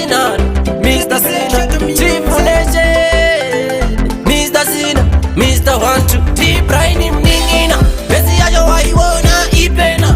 chinani Mr. Sina Chifuleche Mr. Sina Mr. Wantu Tibraini mningina Bezi yayo waiwona ipena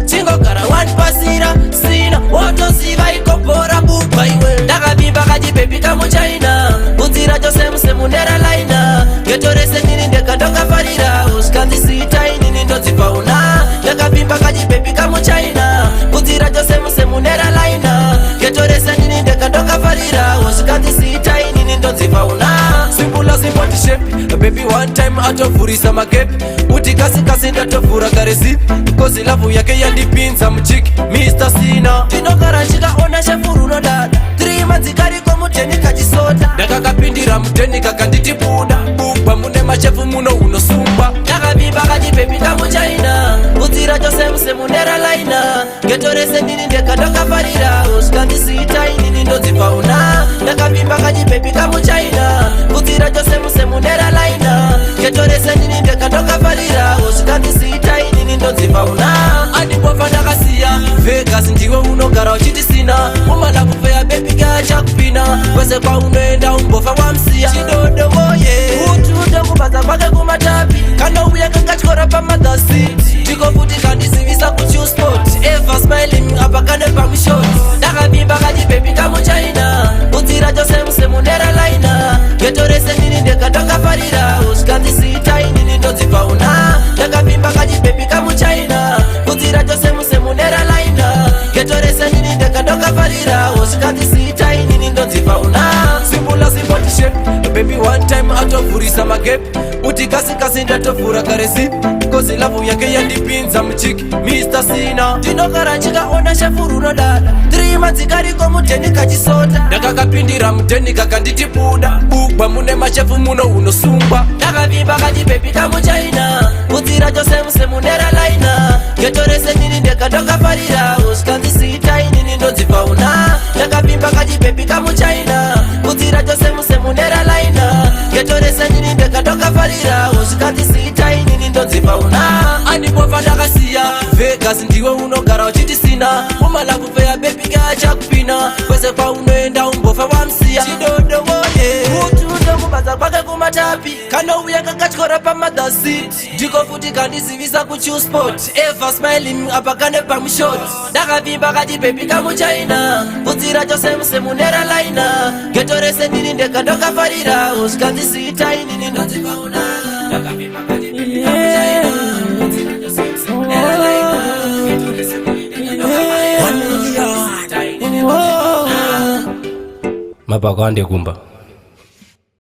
Chingo kara one pasira Sina Woto siva ikopora bupa iwe Daga bimba kaji baby kaMuchaina Utira jose msemu nera laina Getorese nini ndeka ndoka farira Uskandi sita nini ndozi fauna Daga bimba kaji baby kaMuchaina Utira jose msemu nera laina Getorese nini ndeka ndoka farira Uskandi sita nini ndozi fauna Simple as simple shape Baby one time atofurisa makepi Uti kasi ndatofura karesi Kozi lavu yake yandipinza mchiki Mr. Sina Tinokara chika ona shafuru no dada 3 months kari kwa muteni kajisoda Daka kapindira muteni kakanditipuda Bukba mune machefu muno unosumba Daka bimba kaji baby kaMuchaina Utira jose msemu nera laina Getorese nini ndeka ndoka farira Uskandi sita nini ndozi fauna Daka bimba kaji baby kaMuchaina Utira jose msemu nera laina Getorese nini ndeka ndoka farira Uskandi sita nini ndozi fauna Adi bofa nakasiya Vegas ndiwe unogara uchiti Sina Umala kufea baby gacha kupina Wese kwa unoenda umbofa wa msia Chidodo woye Utude kubaza kwake kumatapi Kanda uye kakachikora pa mother city Tiko futi kandisivisa kuchu spot Ever smiling apakane pa mshot Daka bimba kaji baby kaMuchaina Utira jose msemu nera laina Getorese nini ndeka ndoka farira Uskandi sita nini ndozi fauna Daka bimba kaji baby kaMuchaina Utira jose msemu nera laina Getorese nini ndeka ndoka farira Uskandi sita nini ndozi fauna Simple as simple shape Baby one time atofurisa makepi Uti kasi ndatofura karesi Kozi lavu yake yandipinza mchiki Mr. Sina Tinokara chika ona shafuru no dada 3 months kari kwa muteni kajisoda Daka kapindira muteni kakanditipuda Bukba mune machefu muno unosumba Daka bimba kaji baby kaMuchaina Utira jose msemu nera laina Getorese nini ndeka ndoka farira Uskandi sita nini ndozi fauna Daka bimba kaji baby kaMuchaina Utira jose msemu nera laina Getorese nini ndeka ndoka farira Uskandi sita nini ndozi fauna Ani bofa nakasiya Vegas ndiwe unogara uchiti Sina Umala kufea baby gacha kupina Wese kwa unoenda umbofa wa msia Chidodo woye Utude kubaza kwake kumatapi Kanda uye kakachikora pa mother city Tiko futi kandisivisa kuchu spot Ever smiling apakane pa mshot Daka bimba kaji baby kaMuchaina Utira jose msemu nera laina Getorese nini ndeka ndoka farira Uskandi sita nini ndozi fauna Daka bimba kaji baby kaMuchaina Utira jose msemu nera laina Getorese nini ndeka ndoka farira Uskandi sita nini ndozi fauna Mapako ande kumba